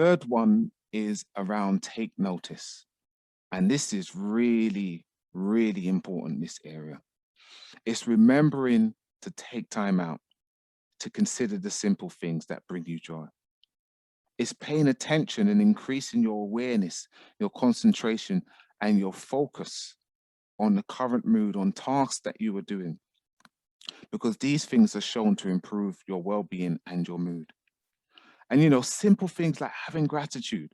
third one is around take notice. And this is really, really important, this area. It's remembering to take time out to consider the simple things that bring you joy. It's paying attention and increasing your awareness, your concentration, and your focus on the current mood, on tasks that you are doing, because these things are shown to improve your well-being and your mood. And simple things like having gratitude,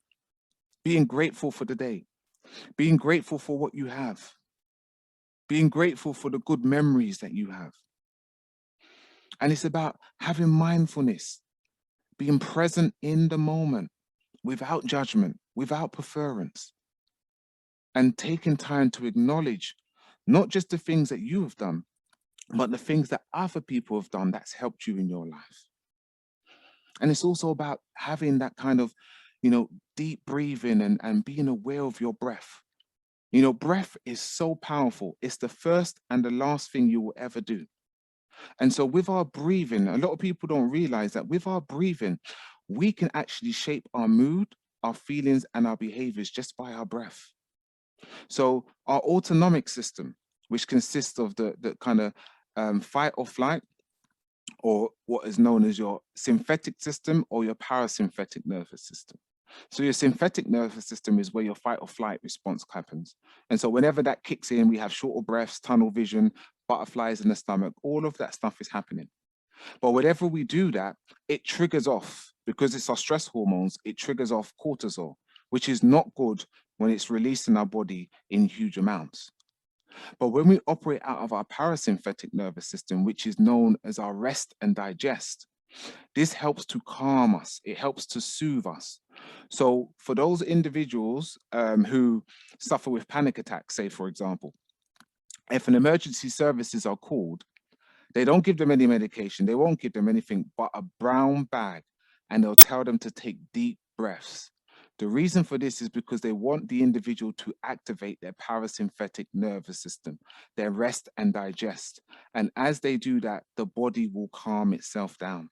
being grateful for the day, being grateful for what you have, being grateful for the good memories that you have. And it's about having mindfulness, being present in the moment without judgment, without preference, and taking time to acknowledge not just the things that you have done, but the things that other people have done that's helped you in your life. And it's also about having that kind of, deep breathing and being aware of your breath. Breath is so powerful. It's the first and the last thing you will ever do. And so with our breathing, a lot of people don't realize that with our breathing, we can actually shape our mood, our feelings, and our behaviors just by our breath. So our autonomic system, which consists of the kind of fight or flight, or what is known as your sympathetic system or your parasympathetic nervous system. So your sympathetic nervous system is where your fight or flight response happens. And so whenever that kicks in, we have shorter breaths, tunnel vision, butterflies in the stomach, all of that stuff is happening. But whenever we do that, it triggers off, because it's our stress hormones, it triggers off cortisol, which is not good when it's released in our body in huge amounts. But when we operate out of our parasympathetic nervous system, which is known as our rest and digest, this helps to calm us. It helps to soothe us. So for those individuals who suffer with panic attacks, say, for example, if an emergency services are called, they don't give them any medication. They won't give them anything but a brown bag, and they'll tell them to take deep breaths. The reason for this is because they want the individual to activate their parasympathetic nervous system, their rest and digest. And as they do that, the body will calm itself down.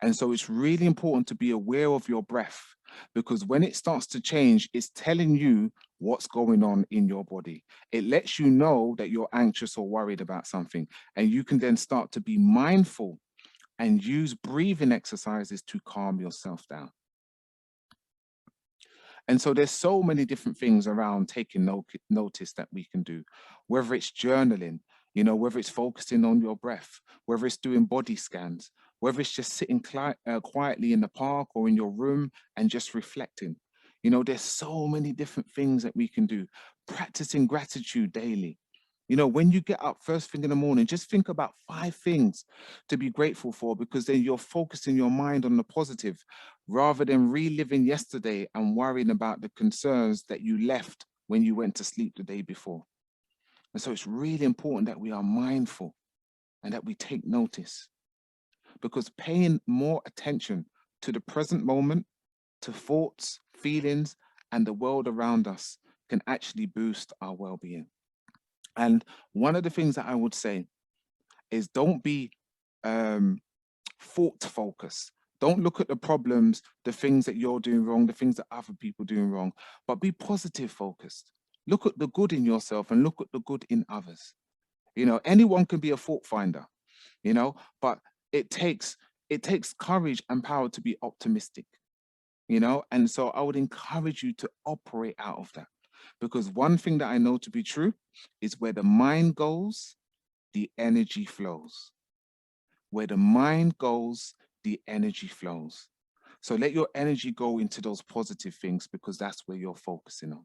And so it's really important to be aware of your breath, because when it starts to change, it's telling you what's going on in your body. It lets you know that you're anxious or worried about something, and you can then start to be mindful and use breathing exercises to calm yourself down. And so there's so many different things around taking notice that we can do, whether it's journaling, whether it's focusing on your breath, whether it's doing body scans, whether it's just sitting quietly in the park or in your room and just reflecting. There's so many different things that we can do. Practicing gratitude daily. When you get up first thing in the morning, just think about 5 things to be grateful for, because then you're focusing your mind on the positive rather than reliving yesterday and worrying about the concerns that you left when you went to sleep the day before. And so it's really important that we are mindful and that we take notice, because paying more attention to the present moment, to thoughts, feelings, and the world around us can actually boost our well-being. And one of the things that I would say is don't be thought focused. Don't look at the problems, the things that you're doing wrong, the things that other people are doing wrong, but be positive focused. Look at the good in yourself and look at the good in others. Anyone can be a fault finder, but it takes courage and power to be optimistic, and so I would encourage you to operate out of that. Because one thing that I know to be true is where the mind goes, the energy flows. Where the mind goes, the energy flows. So let your energy go into those positive things, because that's where you're focusing on.